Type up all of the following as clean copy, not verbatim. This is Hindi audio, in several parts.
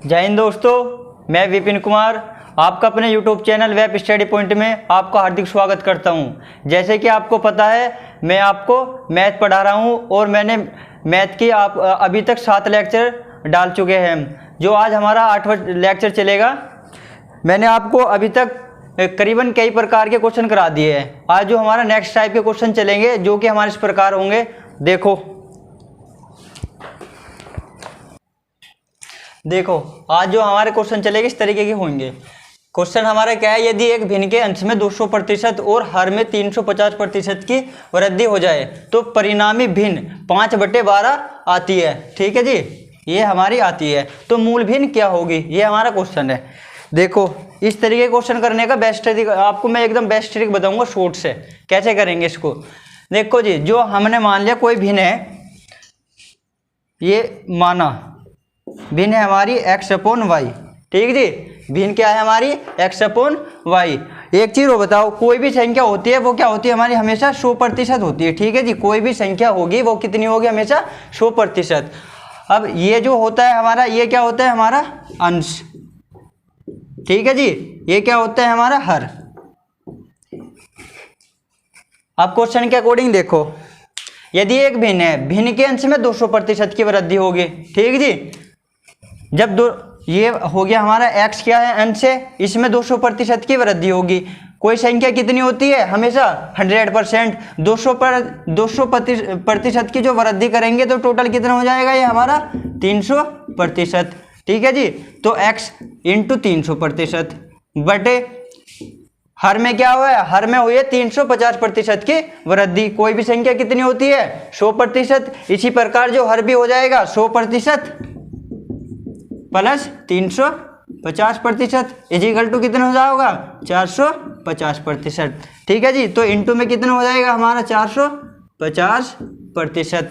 जय हिंद दोस्तों, मैं विपिन कुमार आपका अपने YouTube channel web study point में आपका हार्दिक स्वागत करता हूं। जैसे कि आपको पता है, मैं आपको मैथ पढ़ा रहा हूं और मैंने मैथ की अभी तक 7 लेक्चर डाल चुके हैं। जो आज हमारा 8वां लेक्चर चलेगा। मैंने आपको अभी तक करीबन कई प्रकार के क्वेश्चन करा दिए हैं। आज जो हमारा नेक्स्ट टाइप के क्वेश्चन चलेंगे, जो कि हमारे इस प्रकार होंगे। देखो आज जो हमारे क्वेश्चन चलेंगे इस तरीके के होंगे। क्वेश्चन हमारा क्या है, यदि एक भिन्न के अंश में 200% और हर में 350% की वृद्धि हो जाए तो परिणामी भिन्न 5/12 आती है। ठीक है जी, ये हमारी आती है। तो मूल भिन्न क्या होगी, ये हमारा क्वेश्चन है। देखो इस तरीके क्वेश्चन करने का बेस्ट ट्रिक आपको मैं एकदम बेस्ट ट्रिक बताऊंगा शॉर्ट से, कैसे करेंगे इसको। देखो जी, जो हमने मान लिया कोई भिन्न है, ये माना भिन्न है हमारी x/y। ठीक जी, भिन्न क्या है हमारी x/y। एक चीज वो बताओ, कोई भी संख्या होती है वो क्या होती है हमारी, हमेशा 100% होती है। ठीक है जी, कोई भी संख्या होगी वो कितनी होगी, हमेशा 100%। अब ये जो होता है हमारा, ये क्या होता है हमारा अंश। ठीक है जी, ये क्या होता है हमारा हर। अब क्वेश्चन के अकॉर्डिंग देखो, यदि एक भिन्न है, भिन्न के अंश में 200% की वृद्धि होगी। ठीक जी, जब ये हो गया हमारा x क्या है अंश है, इसमें 200% की वृद्धि होगी। कोई संख्या कितनी होती है हमेशा 100%। 200% की जो वृद्धि करेंगे तो टोटल कितना हो जाएगा, ये हमारा 300%। ठीक है जी, तो x × 300% बटे हर में क्या हुआ है, हर में हुई है 350% की वृद्धि। कोई भी संख्या कितनी होती है 100%। इसी प्रकार जो हर भी हो जाएगा 100% प्लस 350% इजिकल टू कितना हो जाएगा 450%। ठीक है जी, तो इंटू में कितना हो जाएगा हमारा 450%।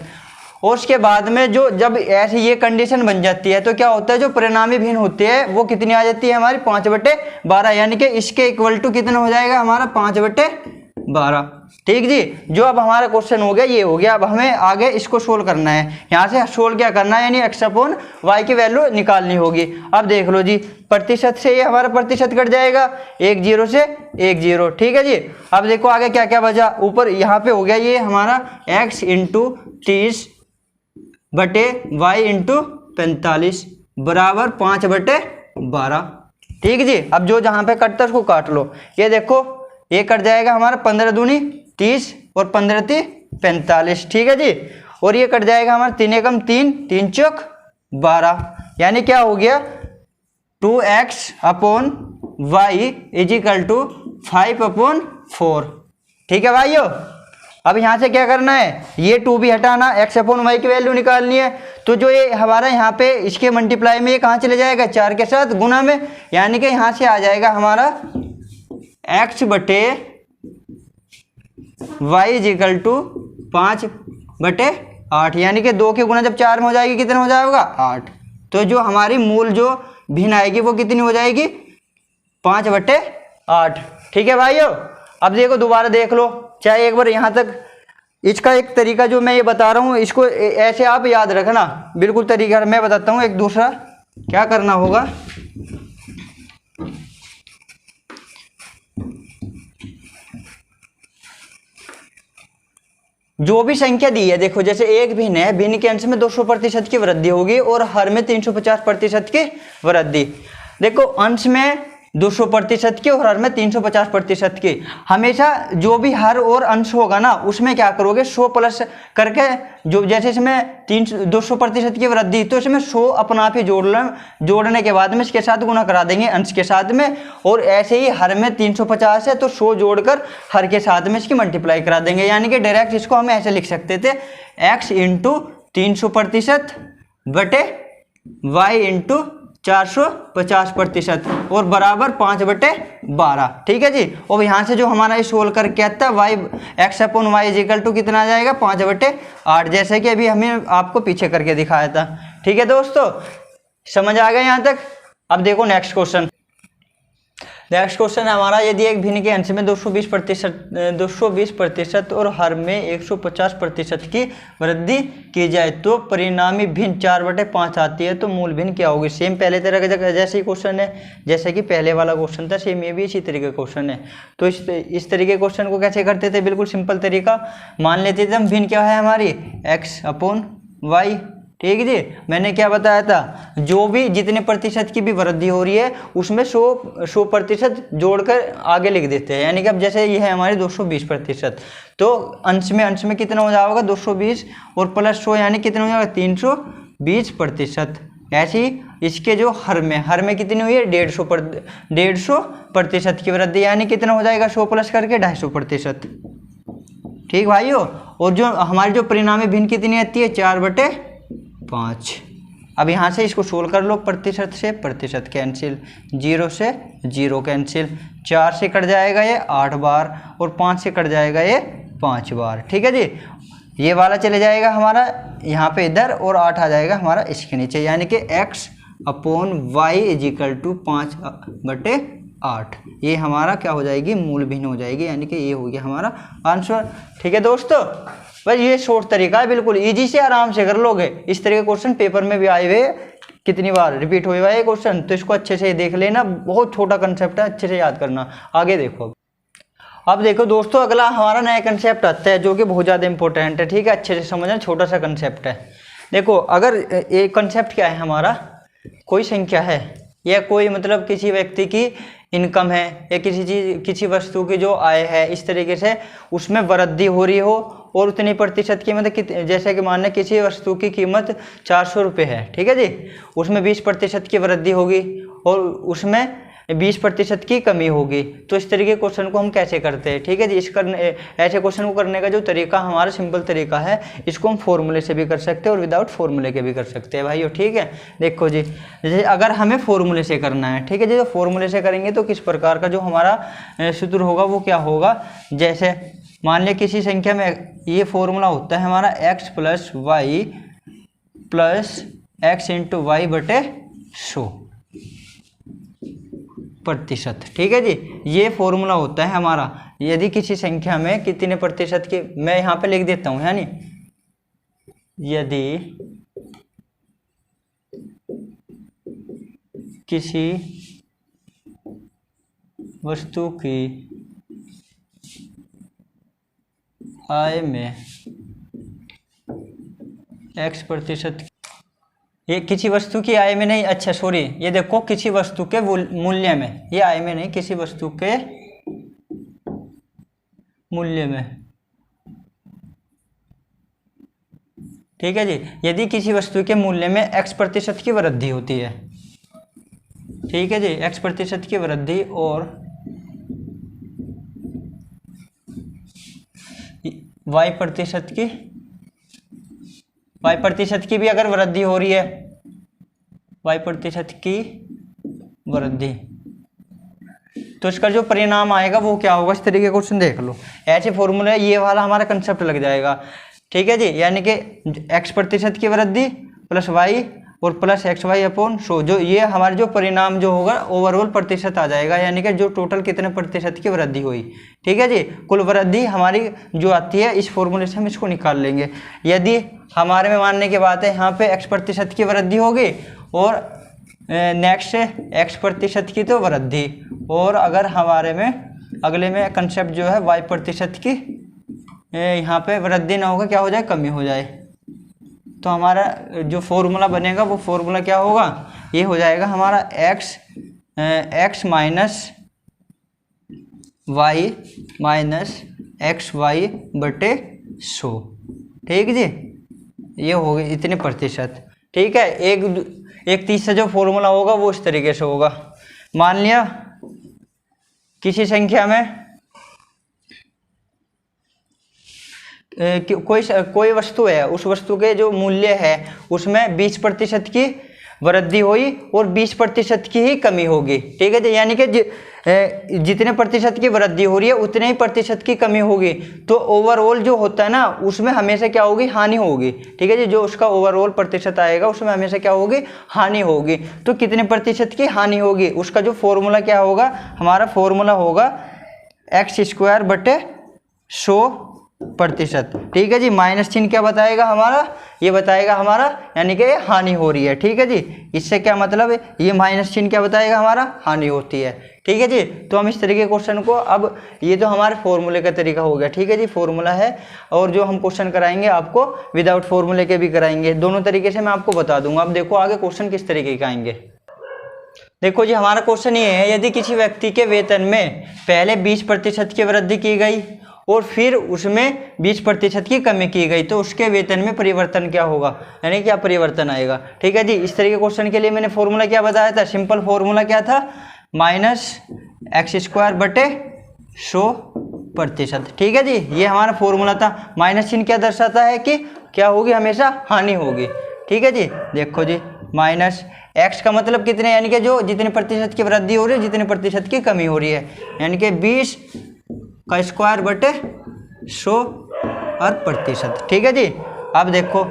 और उसके बाद में जो जब ऐसी ये कंडीशन बन जाती है तो क्या होता है, जो परिणामी भिन्न होती है वो कितनी आ जाती है हमारी 5/12, यानी कि इसके इक्वल टू कितना हो जाएगा हमारा 5/12। ठीक जी, जो अब हमारा क्वेश्चन हो गया, ये हो गया। अब हमें आगे इसको सोल्व करना है। यहाँ से सोल्व क्या करना है, यानी x/y की वैल्यू निकालनी होगी। अब देख लो जी, प्रतिशत से ये हमारा प्रतिशत कट जाएगा, 1 0 से 1 0। ठीक है जी, अब देखो आगे क्या क्या बचा। ऊपर यहाँ पे हो गया ये हमारा x × 30 बटे y × 45 बराबर 5/12। ठीक जी, अब जो जहाँ पे कटता है उसको काट लो। ये देखो ये कट जाएगा हमारा 15 दूनी 30 और 15 × 45। ठीक है जी, और ये कट जाएगा हमारा 3 × 3 3 चौक 12, यानी क्या हो गया 2x/y = 5/4। ठीक है भाइयों, अब यहाँ से क्या करना है, ये 2 भी हटाना, x/y की वैल्यू निकालनी है। तो जो ये हमारा यहाँ पे इसके मल्टीप्लाई में ये कहाँ चले जाएगा, 4 के साथ गुना में, यानी कि यहाँ से आ जाएगा हमारा x/y = 5/8, यानी कि 2 के गुना जब 4 में हो जाएगी कितना हो जाएगा 8। तो जो हमारी मूल जो भिन्न आएगी वो कितनी हो जाएगी 5/8। ठीक है भाइयों, अब देखो दोबारा देख लो, चाहे एक बार यहाँ तक। इसका एक तरीका जो मैं ये बता रहा हूँ, इसको ऐसे आप याद रखना, बिल्कुल तरीका मैं बताता हूँ। एक दूसरा क्या करना होगा, जो भी संख्या दी है, देखो जैसे एक भिन्न है, भिन्न के अंश में 200% की वृद्धि होगी और हर में 350% की वृद्धि। देखो अंश में 200% की और हर में 350% की। हमेशा जो भी हर और अंश होगा ना, उसमें क्या करोगे 100 प्लस करके, जो जैसे इसमें 200% की वृद्धि, तो इसमें 100 अपना आप ही जोड़ने के बाद में इसके साथ गुना करा देंगे अंश के साथ में। और ऐसे ही हर में 350 है तो 100 जोड़कर हर के साथ में इसकी मल्टीप्लाई करा देंगे, यानी कि डायरेक्ट इसको हम ऐसे लिख सकते थे, x × 300% बटे y × 450% और बराबर 5/12। ठीक है जी, और यहाँ से जो हमारा ये सोल्व करके आता है x/y = कितना आ जाएगा 5/8, जैसे कि अभी हमें आपको पीछे करके दिखाया था। ठीक है दोस्तों, समझ आ गया यहाँ तक। अब देखो नेक्स्ट क्वेश्चन। नेक्स्ट क्वेश्चन है हमारा, यदि एक भिन्न के अंश में 220% और हर में 150% की वृद्धि की जाए तो परिणामी भिन्न 4/5 आती है, तो मूल भिन्न क्या होगी। सेम पहले तरह का जैसे ही क्वेश्चन है, जैसे कि पहले वाला क्वेश्चन था, सेम ये भी इसी तरीके का क्वेश्चन है। तो इस तरीके क्वेश्चन को कैसे करते थे, बिल्कुल सिंपल तरीका, मान लेते थे हम भिन्न क्या है हमारी x/y। ठीक है जी, मैंने क्या बताया था, जो भी जितने प्रतिशत की भी वृद्धि हो रही है उसमें 100% जोड़कर आगे लिख देते हैं। यानी कि अब जैसे ये है हमारे 220%, तो अंश में कितना हो जाएगा 220 और प्लस 100 यानी कितना हो जाएगा 320%। ऐसे ही इसके जो हर में कितनी हुई है 150% की वृद्धि, यानी कितना हो जाएगा 100 प्लस करके 250%। ठीक भाइयों, और जो हमारी जो परिणामी भिन्न कितनी आती है 4/5। अब यहाँ से इसको सोल्व कर लो, प्रतिशत से प्रतिशत कैंसिल, 0 से 0 कैंसिल, 4 से कट जाएगा ये 8 बार और 5 से कट जाएगा ये 5 बार। ठीक है जी, ये वाला चले जाएगा हमारा यहाँ पे इधर और 8 आ जाएगा हमारा इसके नीचे, यानी कि x/y = 5/8। ये हमारा क्या हो जाएगी, मूल भिन्न हो जाएगी, यानी कि ये हो गया हमारा आंसर। ठीक है दोस्तों, बस ये शॉर्ट तरीका है, बिल्कुल इजी से आराम से कर लोगे। इस तरह के क्वेश्चन पेपर में भी आए हुए, कितनी बार रिपीट हुए हुआ है क्वेश्चन, तो इसको अच्छे से देख लेना, बहुत छोटा कंसेप्ट है, अच्छे से याद करना। आगे देखो, अब देखो दोस्तों, अगला हमारा नया कंसेप्ट आता है जो कि बहुत ज़्यादा इंपॉर्टेंट है। ठीक है, अच्छे से समझना, छोटा सा कंसेप्ट है। देखो, अगर ये कंसेप्ट क्या है हमारा, कोई संख्या है या कोई मतलब किसी व्यक्ति की इनकम है या किसी वस्तु की जो आय है, इस तरीके से उसमें वृद्धि हो रही हो और उतनी प्रतिशत की मतलब जैसे कि मान लें किसी वस्तु की कीमत 400 रुपये है। ठीक है जी, उसमें 20% की वृद्धि होगी और उसमें 20% की कमी होगी। तो इस तरीके के क्वेश्चन को हम कैसे करते हैं। ठीक है जी, ऐसे क्वेश्चन को करने का जो तरीका हमारा सिंपल तरीका है, इसको हम फॉर्मूले से भी कर सकते हैं और विदाउट फॉर्मूले के भी कर सकते हैं भाइयों। ठीक है, देखो जी, जैसे अगर हमें फॉर्मूले से करना है, ठीक है जी, तो फॉर्मूले से करेंगे तो किस प्रकार का जो हमारा सूत्र होगा वो क्या होगा। जैसे मान लिया किसी संख्या में, ये फॉर्मूला होता है हमारा x + y + x × y/100 प्रतिशत। ठीक है जी, ये फॉर्मूला होता है हमारा। यदि किसी संख्या में कितने प्रतिशत की, मैं यहाँ पे लिख देता हूँ, यानी यदि किसी वस्तु की आय में x%, ये किसी वस्तु की आय में नहीं, अच्छा सॉरी, ये देखो किसी वस्तु के मूल्य में, ये आय में नहीं, किसी वस्तु के मूल्य में। ठीक है जी, यदि किसी वस्तु के मूल्य में x% की वृद्धि होती है, ठीक है जी, x% की वृद्धि और y% की भी अगर वृद्धि हो रही है, y% की वृद्धि, तो इसका जो परिणाम आएगा वो क्या होगा। इस तरीके का क्वेश्चन देख लो, ऐसे फॉर्मूले, ये वाला हमारा कंसेप्ट लग जाएगा। ठीक है जी, यानी कि x% की वृद्धि प्लस y और प्लस xy/100, जो ये हमारे जो परिणाम जो होगा ओवरऑल प्रतिशत आ जाएगा, यानी कि जो टोटल कितने प्रतिशत की वृद्धि हुई। ठीक है जी, कुल वृद्धि हमारी जो आती है, इस फॉर्मूले से हम इसको निकाल लेंगे। यदि हमारे में मानने की बात है, यहाँ पे x% की वृद्धि होगी और नेक्स्ट x% की तो वृद्धि, और अगर हमारे में अगले में कंसेप्ट जो है y% की यहाँ पे वृद्धि ना होगा, क्या हो जाए, कमी हो जाए, तो हमारा जो फॉर्मूला बनेगा वो फॉर्मूला क्या होगा, ये हो जाएगा हमारा x -y -xy/100। ठीक जी, ये हो गई इतने प्रतिशत। ठीक है, एक तीसरा जो फॉर्मूला होगा वो इस तरीके से होगा। मान लिया किसी संख्या में कोई वस्तु है, उस वस्तु के जो मूल्य है उसमें 20% की वृद्धि हुई और 20% की ही कमी होगी। ठीक है जी, यानी कि जितने प्रतिशत की वृद्धि हो रही है उतने ही प्रतिशत की कमी होगी। तो ओवरऑल जो होता है ना उसमें हमेशा क्या होगी, हानि होगी। ठीक है जी, जो उसका ओवरऑल प्रतिशत आएगा उसमें हमेशा क्या होगी, हानि होगी। तो कितने प्रतिशत की हानि होगी, उसका जो फॉर्मूला क्या होगा, हमारा फॉर्मूला होगा x² बटे 100%। ठीक है जी, माइनस चिन्ह क्या बताएगा हमारा, ये बताएगा हमारा यानी कि हानि हो रही है। ठीक है जी, इससे क्या मतलब है, ये माइनस चिन्ह क्या बताएगा हमारा, हानि होती है। ठीक है जी, तो हम इस तरीके के क्वेश्चन को, अब ये तो हमारे फॉर्मूले का तरीका हो गया। ठीक है जी, फॉर्मूला है, और जो हम क्वेश्चन कराएंगे आपको विदाउट फॉर्मूले के भी कराएंगे, दोनों तरीके से मैं आपको बता दूंगा। अब देखो आगे क्वेश्चन किस तरीके के आएंगे। देखो जी, हमारा क्वेश्चन ये है, यदि किसी व्यक्ति के वेतन में पहले 20% की वृद्धि की गई और फिर उसमें 20% की कमी की गई तो उसके वेतन में परिवर्तन क्या होगा, यानी क्या परिवर्तन आएगा। ठीक है जी, इस तरीके के क्वेश्चन के लिए मैंने फॉर्मूला क्या बताया था, सिंपल फॉर्मूला क्या था, -x² बटे 100%। ठीक है जी, ये हमारा फॉर्मूला था। माइनस चिन्ह क्या दर्शाता है कि क्या होगी, हमेशा हानि होगी। ठीक है जी, देखो जी, माइनस x का मतलब कितने, यानी कि जो जितने प्रतिशत की वृद्धि हो रही है जितने प्रतिशत की कमी हो रही है, यानी कि 20 का स्क्वायर बटे 100%। ठीक है जी, अब देखो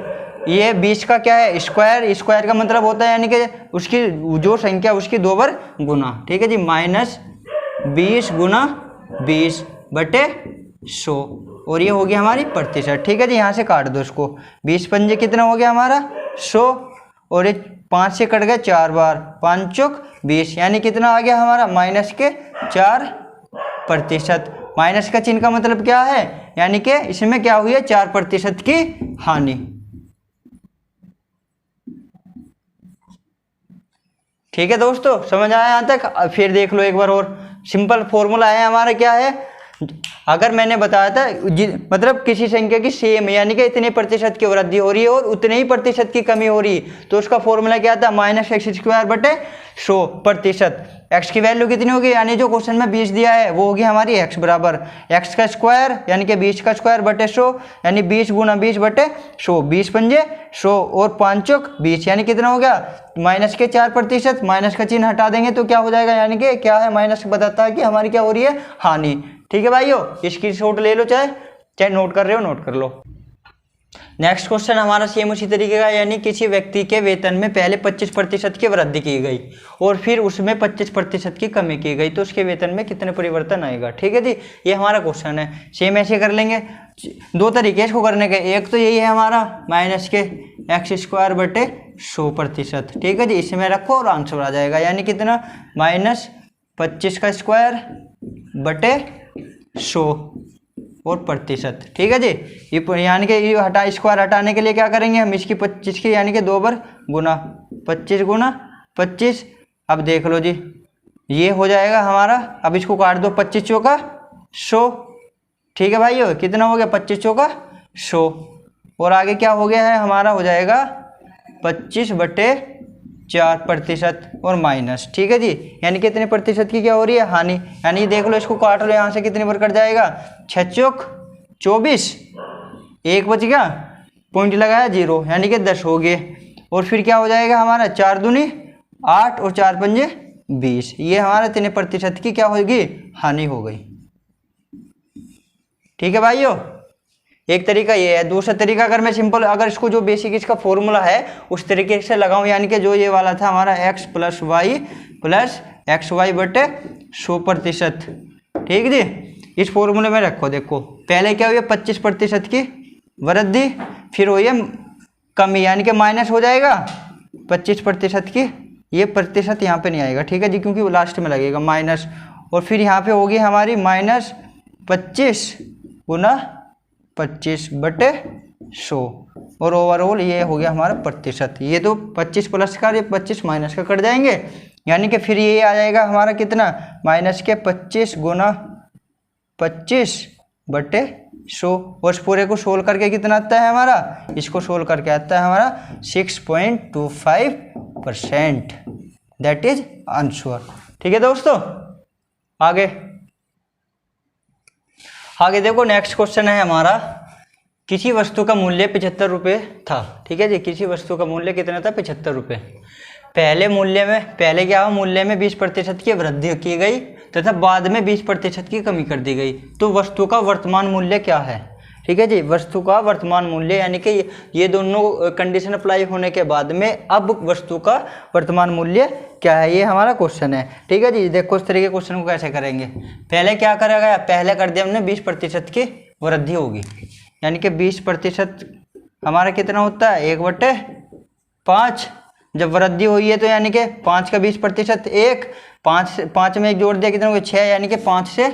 ये 20 का क्या है, स्क्वायर, स्क्वायर का मतलब होता है यानी कि उसकी जो संख्या उसकी 2 बार गुना। ठीक है जी, -20 गुना 20 बटे 100, और ये हो गया हमारी प्रतिशत। ठीक है जी, यहाँ से काट दो इसको, 20 पंजे कितना हो गया हमारा 100, और ये 5 से कट गया 4 बार, 5 चौक 20, यानी कितना आ गया हमारा -4%। माइनस का चिन्ह का मतलब क्या है, यानी कि इसमें क्या हुई है, 4% की हानि। ठीक है दोस्तों, समझ आया यहाँ तक। फिर देख लो एक बार और, सिंपल फॉर्मूला है हमारा, क्या है, अगर मैंने बताया था मतलब किसी संख्या की सेम यानी कि इतने प्रतिशत की वृद्धि हो रही है और उतने ही प्रतिशत की कमी हो रही है, तो उसका फॉर्मूला क्या था, -x² बटे 100%। x की वैल्यू कितनी होगी, यानी जो क्वेश्चन में 20 दिया है वो होगी हमारी x बराबर x का स्क्वायर यानी कि 20 का स्क्वायर बटे 100, यानी 20 गुना 20 बटे 100, 20 पंजे 100 और 5 चौक 20, यानी कितना हो गया, माइनस के 4%। माइनस का चिन्ह हटा देंगे तो क्या हो जाएगा, यानी कि क्या है, माइनस बताता है कि हमारी क्या हो रही है, हानि। ठीक है भाइयों, इसकी शॉट ले लो, चाहे नोट कर रहे हो नोट कर लो। नेक्स्ट क्वेश्चन हमारा सेम उसी तरीके का, यानी किसी व्यक्ति के वेतन में पहले 25% की वृद्धि की गई और फिर उसमें 25% की कमी की गई तो उसके वेतन में कितने परिवर्तन आएगा। ठीक है जी, ये हमारा क्वेश्चन है। सेम ऐसे कर लेंगे, 2 तरीके इसको करने के, एक तो यही है हमारा माइनस के x² बटे 100%। ठीक है जी, इसमें रखो और आंसर आ जाएगा, यानी कितना, -25 का स्क्वायर बटे 100 और प्रतिशत। ठीक है जी, ये यानी कि ये हटा, स्क्वायर हटाने के लिए क्या करेंगे हम, इसकी 25 की यानी कि 2 बार गुना, 25 गुना 25। अब देख लो जी, ये हो जाएगा हमारा, अब इसको काट दो, 25 चौका 100। ठीक है भाइयों, कितना हो गया, 25 चौका 100, और आगे क्या हो गया है हमारा, हो जाएगा 25 बटे 4% और माइनस। ठीक है जी, यानी कितने प्रतिशत की क्या हो रही है, हानि। यानी देख लो, इसको काट लो, यहाँ से कितनी बार कट जाएगा, 6 चौक 24, 1 बच गया, पॉइंट लगाया 0, यानी कि 10 हो गए, और फिर क्या हो जाएगा हमारा, 4 दूनी 8 और 4 पंजे 20, ये हमारा इतने प्रतिशत की क्या होगी, हानि हो गई। ठीक है भाइयों, एक तरीका ये है। दूसरा तरीका, अगर मैं सिंपल, अगर इसको जो बेसिक इसका फॉर्मूला है उस तरीके से लगाऊं, यानी कि जो ये वाला था हमारा x + y + xy बटे 100%। ठीक जी, इस फॉर्मूले में रखो, देखो पहले क्या हुई है, 25% की वृद्धि, फिर हुई है कमी, यानी कि माइनस हो जाएगा 25% की, ये प्रतिशत यहाँ पे नहीं आएगा। ठीक है जी, क्योंकि वो लास्ट में लगेगा माइनस, और फिर यहाँ पे होगी हमारी -25 गुना 25 बटे 100, और ओवरऑल ये हो गया हमारा प्रतिशत। ये तो 25 प्लस का, ये 25 माइनस का कट जाएंगे, यानी कि फिर ये आ जाएगा हमारा कितना, -25 गुना 25 बटे 100, और इस पूरे को सोल्व करके कितना आता है हमारा, इसको सोल्व करके आता है हमारा 6.25%, दैट इज आंसर। ठीक है दोस्तों, आगे देखो, नेक्स्ट क्वेश्चन है हमारा, किसी वस्तु का मूल्य 75 रुपये था। ठीक है जी, किसी वस्तु का मूल्य कितना था, 75 रुपये। पहले क्या हुआ, मूल्य में 20% की वृद्धि की गई तथा बाद में 20% की कमी कर दी गई। तो वस्तु का वर्तमान मूल्य क्या है? ठीक है जी, वस्तु का वर्तमान मूल्य यानी कि ये दोनों कंडीशन अप्लाई होने के बाद में अब वस्तु का वर्तमान मूल्य क्या है, ये हमारा क्वेश्चन है। ठीक है जी, देखो इस तरीके क्वेश्चन को कैसे करेंगे। पहले क्या करा गया, पहले कर दिया हमने 20% की वृद्धि होगी, यानी कि 20% हमारा कितना होता है 1/5। जब वृद्धि हुई है तो यानी कि 5 का 20% 1, 5 में 1 जोड़ दिया कितना हो गया 6, यानी कि 5 से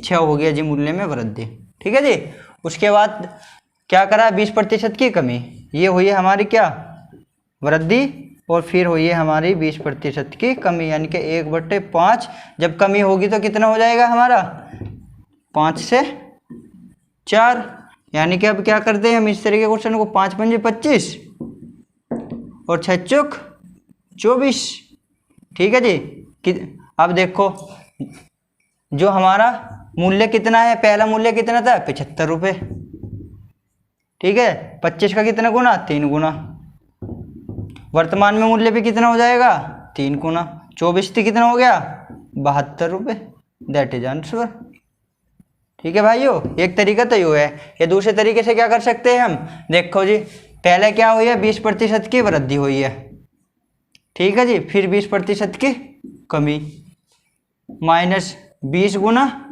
6 हो गया जी मूल्य में वृद्धि। ठीक है जी, उसके बाद क्या करा 20% की कमी, ये हुई है हमारी क्या वृद्धि, और फिर हुई है हमारी 20% की कमी, यानी कि 1/5। जब कमी होगी तो कितना हो जाएगा हमारा 5 से 4, यानी कि अब क्या करते हैं हम इस तरीके क्वेश्चन को 5 पंजे 25 और 6 चौक 24। ठीक है जी, अब देखो जो हमारा मूल्य कितना है, पहला मूल्य कितना था 75 रुपये। ठीक है, 25 का कितना गुना 3 गुना, वर्तमान में मूल्य भी कितना हो जाएगा 3 गुना, 24 थी कितना हो गया 72 रुपये, दैट इज आंसर। ठीक है भाइयों, एक तरीका तो ये है। या दूसरे तरीके से क्या कर सकते हैं हम, देखो जी पहले क्या हुई है 20% की वृद्धि हुई है। ठीक है जी, फिर 20% की कमी माइनस 20 गुना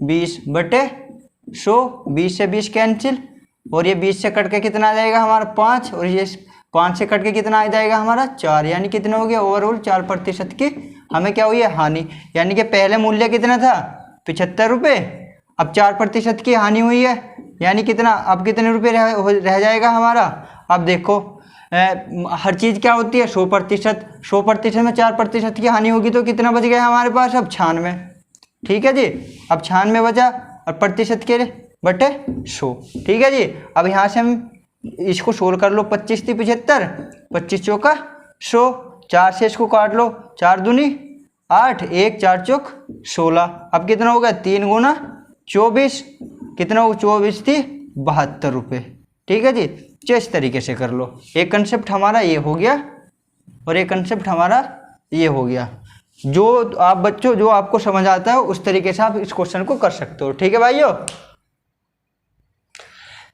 20/100, 20 से 20 कैंसिल, और ये 20 से कट के कितना आ जाएगा हमारा 5, और ये 5 से कट के कितना आ जाएगा हमारा 4, यानी कितना हो गया ओवरऑल 4% की हमें क्या हुई है हानि। यानी कि पहले मूल्य कितना था 75 रुपये, अब 4% की हानि हुई है, यानी कितना अब कितने रुपये रह जाएगा हमारा। अब देखो हर चीज़ क्या होती है 100%, 100% में 4% की हानि होगी तो कितना बच गया हमारे पास अब 96। ठीक है जी, अब 96 बचा और प्रतिशत के बटे 100। ठीक है जी, अब यहाँ से हम इसको सोल्व कर लो, 25 थी 75, 25 चौका 100, 4 से इसको काट लो, 4 दूनी 8, 1 4 चौक 16। अब कितना हो गया 3 गुना 24, कितना हो 24 थी 72 रुपये। ठीक है जी, इस तरीके से कर लो। एक कंसेप्ट हमारा ये हो गया और एक कंसेप्ट हमारा ये हो गया। जो आप बच्चों जो आपको समझ आता है उस तरीके से आप इस क्वेश्चन को कर सकते हो। ठीक है भाइयों,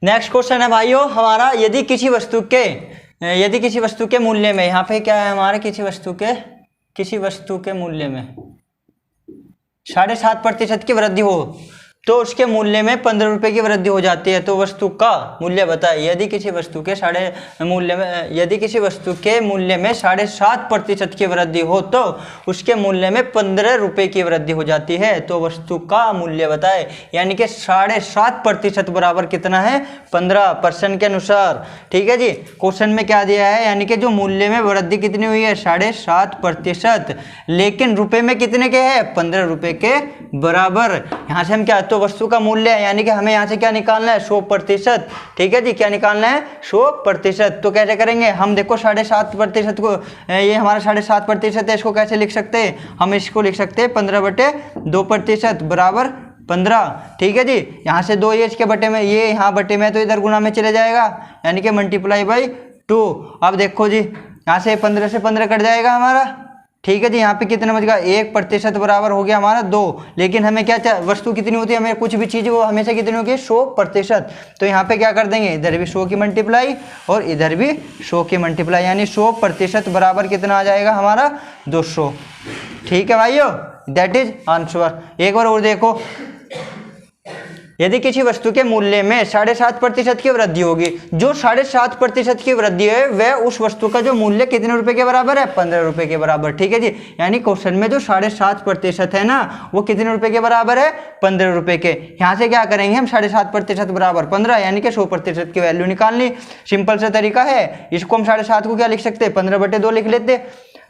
नेक्स्ट क्वेश्चन है भाइयों हमारा, यदि किसी वस्तु के मूल्य में, यहाँ पे क्या है हमारे किसी वस्तु के मूल्य में 7.5% की वृद्धि हो तो उसके मूल्य में 15 रुपये की वृद्धि हो जाती है। तो वस्तु का मूल्य बताए। यदि किसी वस्तु के मूल्य में 7.5% की वृद्धि हो तो उसके मूल्य में 15 रुपये की वृद्धि हो जाती है। तो वस्तु का मूल्य बताए, यानी कि 7.5% बराबर कितना है 15% के अनुसार। ठीक है जी, क्वेश्चन में क्या दिया है, यानी कि जो मूल्य में वृद्धि कितनी हुई है 7.5%, लेकिन रुपए में कितने के है 15 रुपये के बराबर। यहाँ से हम क्या, तो वस्तु का मूल्य है, यानी कि हमें यहाँ से क्या निकालना है 100%। ठीक है जी, क्या निकालना है 100%। तो कैसे करेंगे हम, देखो 7.5% को, ये हमारा 7.5% है, इसको कैसे लिख सकते हैं हम, इसको लिख सकते हैं 15/2% बराबर 15। ठीक है जी, यहाँ से 2 ये इसके बटे में, ये यहाँ बटे में तो इधर गुना में चले जाएगा, यानी कि मल्टीप्लाई बाई 2। अब देखो जी यहाँ से 15 से 15 कट जाएगा हमारा। ठीक है जी, यहाँ पे कितना बच गया 1% बराबर हो गया हमारा 2। लेकिन हमें क्या वस्तु कितनी होती है, हमें कुछ भी चीज़ वो हमेशा कितनी होगी 100%। तो यहाँ पे क्या कर देंगे, इधर भी 100 की मल्टीप्लाई और इधर भी 100 की मल्टीप्लाई, यानी 100% बराबर कितना आ जाएगा हमारा 200। ठीक है भाइयों, दैट इज आंसर। एक बार और देखो, यदि किसी वस्तु के मूल्य में 7.5% की वृद्धि होगी, जो 7.5% की वृद्धि है वह उस वस्तु का जो मूल्य कितने रुपए के बराबर है 15 रुपए के बराबर। ठीक है जी, यानी क्वेश्चन में जो 7.5% है ना वो कितने रुपए के बराबर है 15 रुपए के। यहाँ से क्या करेंगे हम 7.5% बराबर 15, यानी कि 100% की वैल्यू निकालनी। सिंपल सा तरीका है, इसको हम 7.5 को क्या लिख सकते हैं 15/2 लिख लेते।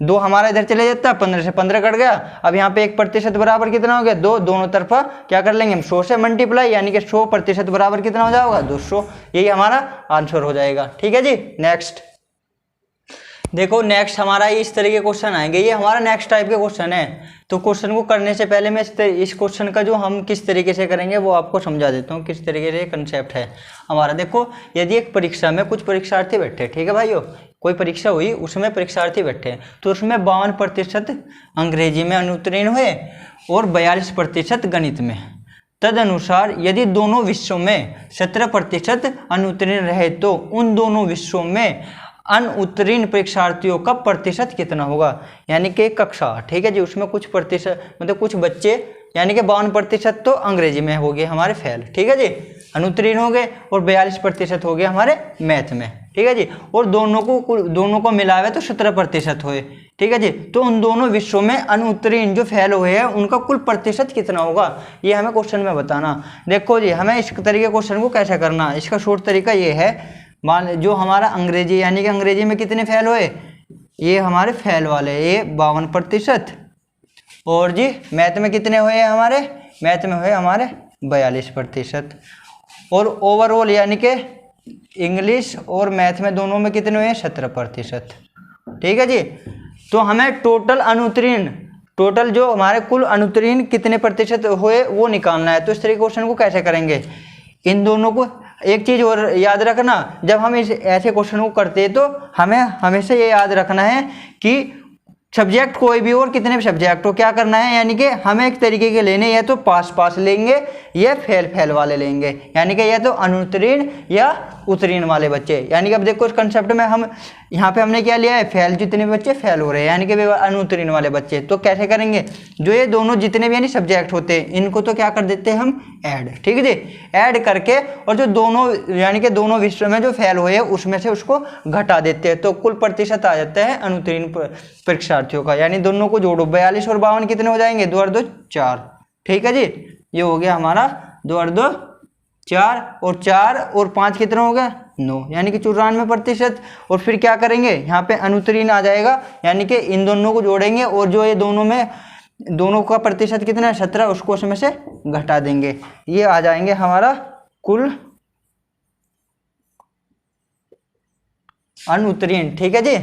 2 हमारा इधर चले जाता है, 15 से 15 कट गया। अब यहाँ पे 1% बराबर कितना हो गया 2, दोनों तरफा क्या कर लेंगे हम 100 से मल्टीप्लाई, यानी कि 100% बराबर कितना हो जाएगा 200। यही हमारा आंसर हो जाएगा। ठीक है जी, नेक्स्ट देखो, नेक्स्ट हमारा इस तरह के क्वेश्चन आएंगे, ये हमारा नेक्स्ट टाइप के क्वेश्चन है। तो क्वेश्चन को करने से पहले मैं इस क्वेश्चन का जो हम किस तरीके से करेंगे वो आपको समझा देता हूँ, किस तरीके से कंसेप्ट है हमारा। देखो, यदि एक परीक्षा में कुछ परीक्षार्थी बैठे, ठीक है भाइयों, कोई परीक्षा हुई उसमें परीक्षार्थी बैठे तो उसमें 52% अंग्रेजी में अनुत्तीर्ण हुए और 42% गणित में। तदनुसार यदि दोनों विषयों में 17% अनुत्तीर्ण रहे तो उन दोनों विषयों में अनुत्तीर्ण परीक्षार्थियों का प्रतिशत कितना होगा। यानी कि कक्षा, ठीक है जी, उसमें कुछ प्रतिशत मतलब कुछ बच्चे यानी कि 52% तो अंग्रेजी में हो गए हमारे फेल, ठीक है जी, अनुत्तीर्ण हो गए, और 42% हो गए हमारे मैथ में, ठीक है जी, और दोनों को मिलावे तो 17% हुए, ठीक है जी। तो उन दोनों विषयों में अनुत्तीर्ण जो फेल हुए हैं उनका कुल प्रतिशत कितना होगा, ये हमें क्वेश्चन में बताना। देखो जी, हमें इस तरीके क्वेश्चन को कैसे करना, इसका शॉर्ट तरीका ये है, मान जो हमारा अंग्रेजी यानी कि अंग्रेजी में कितने फेल हुए, ये हमारे फेल वाले ये 52%, और जी मैथ में कितने हुए हमारे, मैथ में हुए हमारे 42%, और ओवरऑल यानी कि इंग्लिश और मैथ में दोनों में कितने हुए 17%, ठीक है जी। तो हमें टोटल जो हमारे कुल अनुत्तीर्ण कितने प्रतिशत हुए वो निकालना है। तो इस तरीके क्वेश्चन को कैसे करेंगे, इन दोनों को, एक चीज़ और याद रखना, जब हम इस ऐसे क्वेश्चन को करते हैं तो हमें हमेशा ये याद रखना है कि सब्जेक्ट कोई भी और कितने भी सब्जेक्ट हो क्या करना है, यानी कि हमें एक तरीके के लेने, या तो पास लेंगे या फेल वाले लेंगे, यानी कि या तो अनुत्तीर्ण या उत्तीर्ण वाले बच्चे। यानी कि अब देखो इस कंसेप्ट में हम यहाँ पे हमने क्या लिया है, फेल, जितने बच्चे फेल हो रहे हैं यानी कि अनुत्तीर्ण वाले बच्चे। तो कैसे करेंगे, जो ये दोनों जितने भी यानी सब्जेक्ट होते हैं इनको तो क्या कर देते हैं हम ऐड, ठीक है जी, ऐड करके, और जो दोनों यानी कि दोनों विषयों में जो फेल हुए हैं उसमें से उसको घटा देते हैं, तो कुल प्रतिशत आ जाता है अनुत्तीर्ण परीक्षार्थियों का। यानी दोनों को जोड़ो, 42 और 52 कितने हो जाएंगे, 2 और 2 4, ठीक है जी, ये हो गया हमारा 2 और 2 4, और 4 और 5 कितना हो गया 9, यानी कि 94%। और फिर क्या करेंगे, यहाँ पे अनुत्तीर्ण आ जाएगा, यानी कि इन दोनों को जोड़ेंगे, और जो ये दोनों का प्रतिशत कितना है 17, उसको उसमें से घटा देंगे, ये आ जाएंगे हमारा कुल अनुत्तीर्ण, ठीक है जी,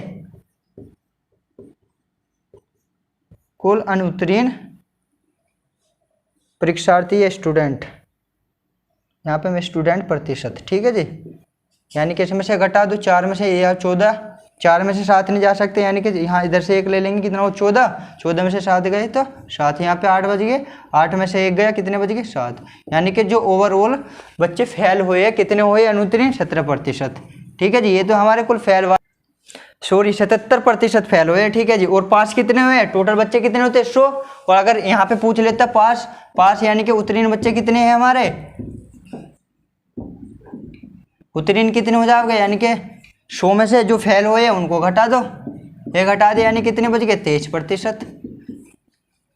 कुल अनुत्तीर्ण परीक्षार्थी या स्टूडेंट, यहाँ पे मैं स्टूडेंट प्रतिशत, ठीक है जी, यानी कि इसमें से घटा दो, 4 में से ये 14, 4 में से 7 नहीं जा सकते, यानी कि यहाँ इधर से 1 ले लेंगे, कितना हो 14 में से 7 गए तो 7, यहाँ पे 8 बज गए, 8 में से 1 गया, कितने बज गए 7, यानी कि जो ओवरऑल बच्चे फेल हुए कितने हुए अनुत्तीर्ण 17%, ठीक है जी। ये तो हमारे कुल फेल 77% फेल हुए, ठीक है जी। और पास कितने हुए, टोटल बच्चे कितने होते हैं 100, और अगर यहाँ पे पूछ लेता पास यानी कि उत्तीर्ण बच्चे कितने हैं हमारे, उत्तीर्ण कितने हो जाओगे, यानी कि 100 में से जो फेल हुए उनको घटा दो, ये घटा दे, यानी कितने बच गए 23%,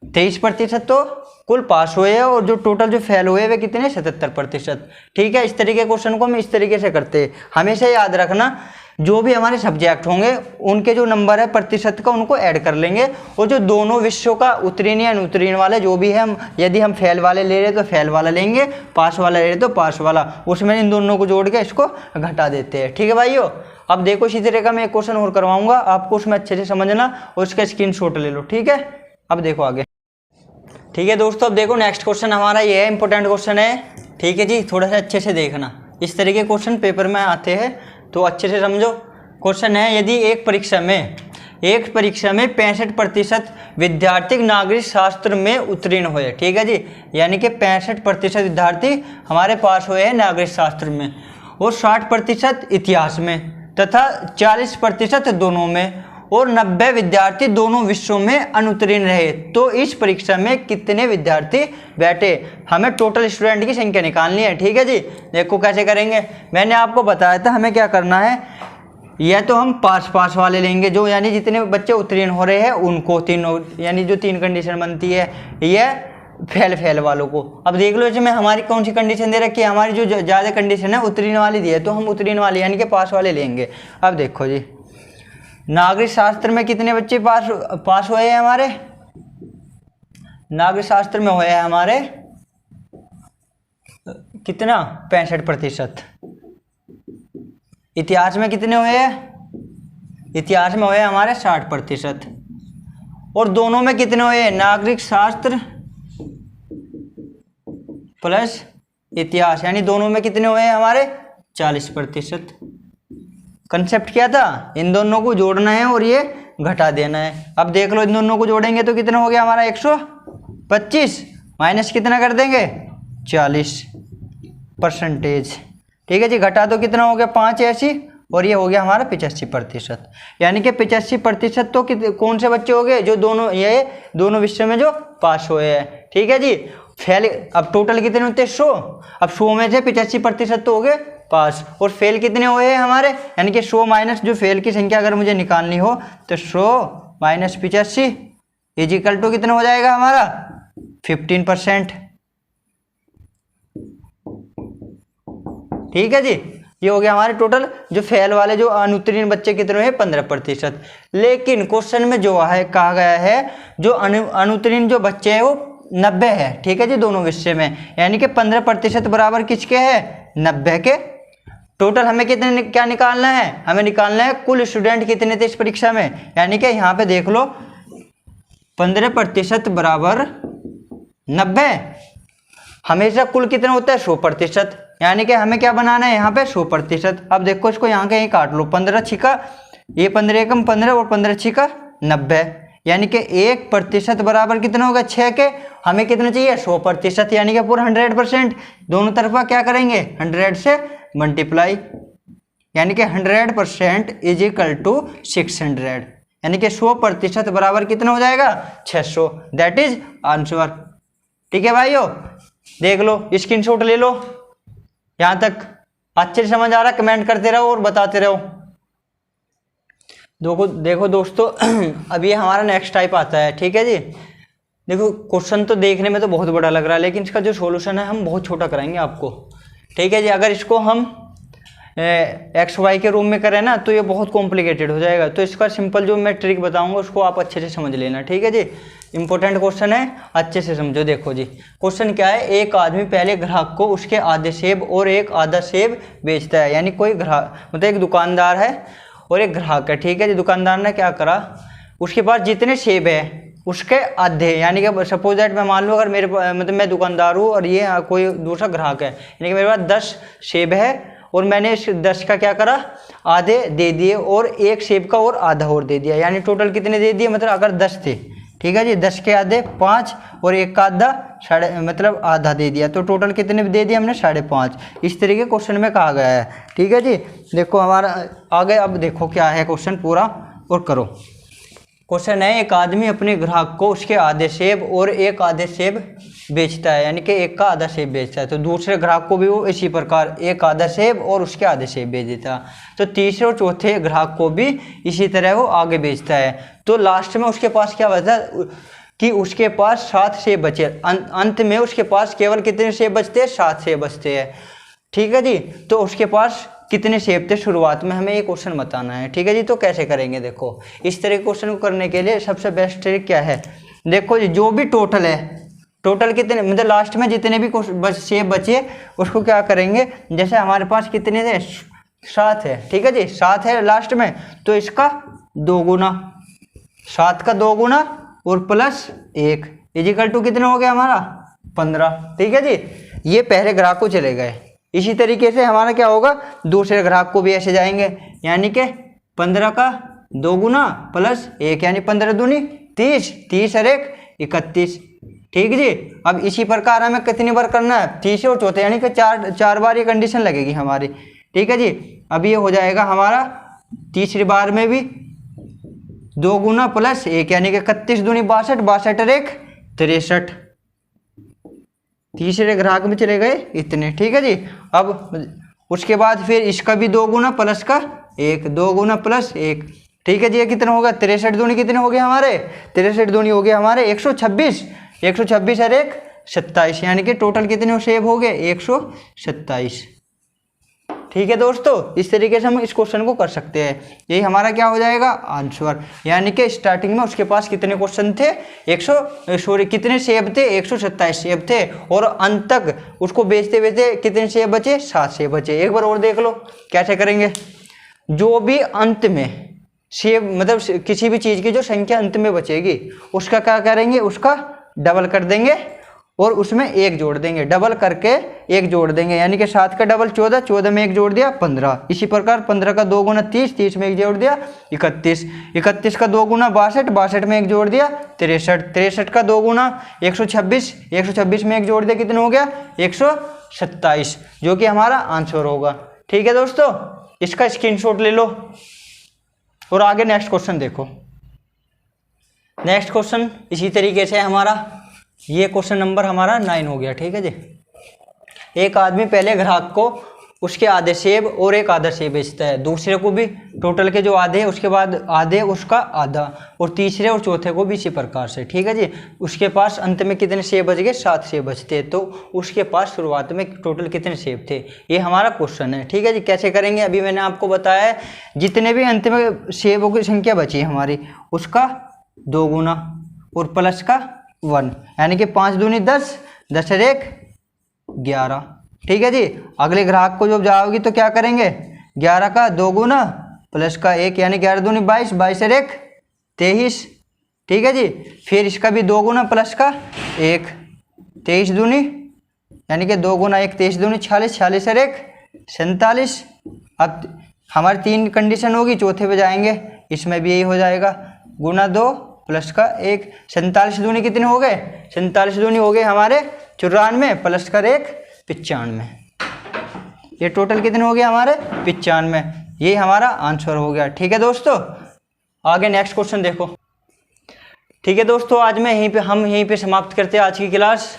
23% तो कुल पास हुए हैं, और जो टोटल जो फेल हुए वे कितने 77%, ठीक है। इस तरीके क्वेश्चन को हम इस तरीके से करते हैं। हमेशा याद रखना, जो भी हमारे सब्जेक्ट होंगे उनके जो नंबर है प्रतिशत का उनको ऐड कर लेंगे, और जो दोनों विषयों का उत्तीर्ण या अनुत्तीर्ण वाले जो भी है, हम यदि हम फेल वाले ले रहे तो फेल वाला लेंगे, पास वाला ले रहे तो पास वाला, उसमें इन दोनों को जोड़ के इसको घटा देते हैं, ठीक है भाइयों। अब देखो इसी तरह का मैं एक क्वेश्चन और करवाऊंगा, आपको उसमें अच्छे से समझना और उसका स्क्रीनशॉट ले लो, ठीक है। अब देखो आगे, ठीक है दोस्तों, अब देखो नेक्स्ट क्वेश्चन हमारा ये है, इंपॉर्टेंट क्वेश्चन है, ठीक है जी, थोड़ा सा अच्छे से देखना, इस तरीके क्वेश्चन पेपर में आते हैं तो अच्छे से समझो। क्वेश्चन है, यदि एक परीक्षा में 65% विद्यार्थी नागरिक शास्त्र में उत्तीर्ण हुए, ठीक है जी, यानी कि 65% विद्यार्थी हमारे पास हुए हैं नागरिक शास्त्र में, और 60% इतिहास में, तथा 40% दोनों में, और 90 विद्यार्थी दोनों विषयों में अनुत्तीर्ण रहे, तो इस परीक्षा में कितने विद्यार्थी बैठे। हमें टोटल स्टूडेंट की संख्या निकालनी है, ठीक है जी। देखो कैसे करेंगे, मैंने आपको बताया था हमें क्या करना है, या तो हम पास वाले लेंगे, जो यानी जितने बच्चे उत्तीर्ण हो रहे हैं उनको, तीनों यानी जो 3 कंडीशन बनती है, यह फेल वालों को। अब देख लो इसमें हमारी कौन सी कंडीशन दे रखी है, हमारी जो ज़्यादा कंडीशन है उत्तीर्ण वाली दी है, तो हम उत्तीर्ण वाले यानी कि पास वाले लेंगे। अब देखो जी, नागरिक शास्त्र में कितने बच्चे पास हुए हैं हमारे, नागरिक शास्त्र में हुए हैं हमारे कितना 65%। इतिहास में कितने हुए हैं, इतिहास में हुए हमारे 60%, और दोनों में कितने हुए हैं, नागरिक शास्त्र प्लस इतिहास, यानी दोनों में कितने हुए हैं हमारे 40%। कंसेप्ट क्या था, इन दोनों को जोड़ना है और ये घटा देना है। अब देख लो इन दोनों को जोड़ेंगे तो कितना हो गया हमारा 25 माइनस कितना कर देंगे 40%। ठीक है जी, घटा दो कितना हो गया 5 ऐसी, और ये हो गया हमारा 85%। यानी कि 85% तो कौन से बच्चे हो गए जो ये दोनों विषय में जो पास हुए हैं। ठीक है जी, फेल अब टोटल कितने होते हैं 100, अब 100 में से 85% तो हो गए पास, और फेल कितने हुए हैं हमारे, यानी कि 100 माइनस जो फेल की संख्या अगर मुझे निकालनी हो तो 100 माइनस 85 इजिकल टू कितना हो जाएगा हमारा 15%। ठीक है जी, ये हो गया हमारे टोटल जो फेल वाले जो अनुत्तीर्ण बच्चे कितने हैं 15%। लेकिन क्वेश्चन में जो है कहा गया है जो अनुत्तीर्ण जो बच्चे हैं वो 90 है। ठीक है जी, दोनों विषय में, यानी कि 15% बराबर किसके है 90 के। टोटल हमें कितने क्या निकालना है, हमें निकालना है कुल स्टूडेंट कितने थे इस परीक्षा में, यानी कि यहाँ पे देख लो 15% बराबर 90, हमेशा कुल कितना होता है 100%, यानी कि हमें क्या बनाना है यहाँ पे 100%। अब देखो इसको यहाँ के यहीं काट लो, 15 छिका ये 15 एकम 15 और 15 छिका 90, यानी कि 1% बराबर कितना होगा 6 के, हमें कितना चाहिए 100%, यानी कि पूरा 100%। दोनों तरफा क्या करेंगे 100 से मल्टीप्लाई, यानी कि 100% इज इक्वल टू 600, यानी कि 100% बराबर कितना हो जाएगा 600, दैट इज आंसर। ठीक है भाइयों, देख लो स्क्रीनशॉट ले लो, यहाँ तक अच्छे से समझ आ रहा, कमेंट करते रहो और बताते रहो। देखो दोस्तों अब ये हमारा नेक्स्ट टाइप आता है। ठीक है जी, देखो क्वेश्चन तो देखने में तो बहुत बड़ा लग रहा है, लेकिन इसका जो सॉल्यूशन है हम बहुत छोटा कराएंगे आपको। ठीक है जी, अगर इसको हम एक्स वाई के रूम में करें ना तो ये बहुत कॉम्प्लिकेटेड हो जाएगा, तो इसका सिंपल जो मैं ट्रिक बताऊंगा उसको आप अच्छे से समझ लेना। ठीक है जी, इंपॉर्टेंट क्वेश्चन है, अच्छे से समझो। देखो जी क्वेश्चन क्या है, एक आदमी पहले ग्राहक को उसके आधे सेब और एक आधा सेब बेचता है, यानी कोई ग्राहक मतलब एक दुकानदार है और एक ग्राहक है। ठीक है जी, दुकानदार ने क्या करा, उसके पास जितने सेब है उसके आधे, यानी कि सपोज दैट मैं मान लो अगर मेरे मतलब मैं दुकानदार हूँ और ये कोई दूसरा ग्राहक है, यानी कि मेरे पास 10 सेब है और मैंने इस 10 का क्या करा आधे दे दिए और एक सेब का और आधा और दे दिया, यानी टोटल कितने दे दिए, मतलब अगर 10 थे। ठीक है जी, 10 के आधे 5 और एक का आधा मतलब आधा दे दिया, तो टोटल कितने दे दिए हमने 5.5। इस तरीके क्वेश्चन में कहा गया है। ठीक है जी, देखो हमारा आगे अब देखो क्या है क्वेश्चन पूरा और करो। क्वेश्चन है, एक आदमी अपने ग्राहक को उसके आधे सेब और एक आधे सेब बेचता है, यानी कि एक का आधा सेब बेचता है, तो दूसरे ग्राहक को भी वो इसी प्रकार एक आधा सेब और उसके आधे सेब बेच देता है, तो तीसरे और चौथे ग्राहक को भी इसी तरह वो आगे बेचता है। तो लास्ट में उसके पास क्या बचा कि उसके पास 7 सेब बचे, अंत में उसके पास केवल कितने सेब बचते हैं 7 सेब बचते हैं। ठीक है जी, तो उसके पास कितने सेब थे शुरुआत में, हमें ये क्वेश्चन बताना है। ठीक है जी, तो कैसे करेंगे, देखो इस तरह के क्वेश्चन को करने के लिए सबसे बेस्ट ट्रिक क्या है, देखो जी जो भी टोटल है, टोटल कितने मतलब लास्ट में जितने भी सेब बचे उसको क्या करेंगे, जैसे हमारे पास कितने थे 7 है। ठीक है जी, 7 है लास्ट में, तो इसका 2 गुना, 7 का 2 गुना और प्लस 1 इजिकल टू कितना हो गया हमारा 15। ठीक है जी, ये पहले ग्राहक को चले गए, इसी तरीके से हमारा क्या होगा दूसरे ग्राहक को भी ऐसे जाएंगे, यानी कि 15 का 2 गुना प्लस 1, यानी 15 दूनी 30, 30 और 1 31। ठीक जी, अब इसी प्रकार हमें कितनी बार करना है, तीसरे और चौथे, यानी कि 4 बार ये कंडीशन लगेगी हमारी। ठीक है जी, अब ये हो जाएगा हमारा तीसरी बार में भी 2 गुना प्लस 1, यानी कि 31 दूनी 62, 62 और 1 63, तीसरे ग्राहक में चले गए इतने। ठीक है जी, अब उसके बाद फिर इसका भी 2 गुना प्लस का 1, 2 गुना प्लस 1। ठीक है जी, ये कितना होगा 63 दूनी कितने हो गए हमारे 63 दूनी हो गए हमारे 126, 126 और 1 27, यानी कि टोटल कितने सेब हो गए 127। ठीक है दोस्तों, इस तरीके से हम इस क्वेश्चन को कर सकते हैं, यही हमारा क्या हो जाएगा आंसर। यानी कि स्टार्टिंग में उसके पास कितने क्वेश्चन थे कितने सेब थे 127 सेब थे, और अंत तक उसको बेचते बेचते कितने सेब बचे 7 सेब बचे। एक बार और देख लो कैसे करेंगे, जो भी अंत में सेब मतलब किसी भी चीज़ की जो संख्या अंत में बचेगी उसका क्या करेंगे, उसका डबल कर देंगे और उसमें 1 जोड़ देंगे, डबल करके एक जोड़ देंगे, यानी कि 7 का डबल 14, 14 में एक जोड़ दिया 15। इसी प्रकार 15 का 2 गुना 30, 30 में एक जोड़ दिया 31, 31 का 2 गुना 62, 62 में एक जोड़ दिया 63, 63 का 2 गुना 126, 126 में एक जोड़ दिया कितना हो गया 127, जो कि हमारा आंसर होगा। ठीक है दोस्तों, इसका स्क्रीनशॉट ले लो और आगे नेक्स्ट क्वेश्चन देखो। नेक्स्ट क्वेश्चन इसी तरीके से हमारा, ये क्वेश्चन नंबर हमारा 9 हो गया। ठीक है जी। एक आदमी पहले ग्राहक को उसके आधे सेब और एक आधा सेब बेचता है, दूसरे को भी टोटल के जो आधे उसके बाद आधे उसका आधा, और तीसरे और चौथे को भी इसी प्रकार से। ठीक है जी। उसके पास अंत में कितने सेब बच गए, 7 सेब बचते हैं। तो उसके पास शुरुआत में टोटल कितने सेब थे, ये हमारा क्वेश्चन है। ठीक है जी। कैसे करेंगे, अभी मैंने आपको बताया है, जितने भी अंत में सेबों की संख्या बची है हमारी, उसका 2 गुना और प्लस का 1, यानी कि 5 दूनी 10, 10 और 1 11। ठीक है जी। अगले ग्राहक को जब जाओगी तो क्या करेंगे, 11 का 2 गुना प्लस का 1, यानी 11 दूनी 22, 22 और 1 23। ठीक है जी। फिर इसका भी 2 गुना प्लस का 1, 23 दूनी, यानी कि 2 गुना 1 23 दूनी 46, 46 और 1 47। अब हमारी 3 कंडीशन होगी, चौथे पे जाएंगे, इसमें भी यही हो जाएगा, गुना 2 प्लस का 1, 47 दूनी कितने हो गए, 47 दूनी हो गए हमारे 94, प्लस का 1 95। ये टोटल कितने हो गए हमारे 95, ये हमारा आंसर हो गया। ठीक है दोस्तों, आगे नेक्स्ट क्वेश्चन देखो। ठीक है दोस्तों, आज मैं हम यहीं पे समाप्त करते हैं आज की क्लास,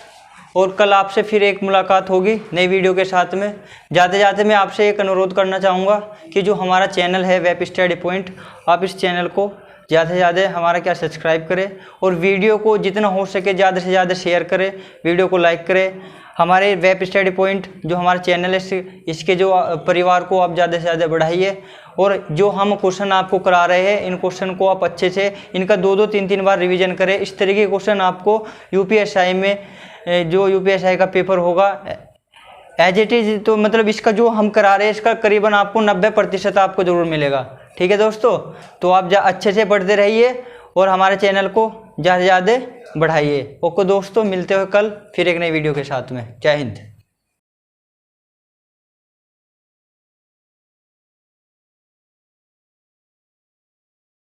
और कल आपसे फिर एक मुलाकात होगी नई वीडियो के साथ में। जाते जाते मैं आपसे एक अनुरोध करना चाहूँगा कि जो हमारा चैनल है वेब स्टडी पॉइंट, आप इस चैनल को ज़्यादा से ज़्यादा हमारा क्या सब्सक्राइब करें, और वीडियो को जितना हो सके ज़्यादा से ज़्यादा शेयर करें, वीडियो को लाइक करें। हमारे वेब स्टडी पॉइंट जो हमारा चैनल है, इसके जो परिवार को आप ज़्यादा से ज़्यादा बढ़ाइए, और जो हम क्वेश्चन आपको करा रहे हैं, इन क्वेश्चन को आप अच्छे से इनका 2-2 3-3 बार रिवीजन करें। इस तरीके के क्वेश्चन आपको यूपीएसआई में, जो यूपीएसआई का पेपर होगा एज इट इज़, तो मतलब इसका जो हम करा रहे हैं इसका करीबन आपको 90% आपको ज़रूर मिलेगा। ठीक है दोस्तों, तो आप अच्छे से पढ़ते रहिए और हमारे चैनल को ज़्यादा से ज़्यादा बढ़ाइए। ओके दोस्तों, मिलते हुए कल फिर एक नई वीडियो के साथ में। जय हिंद।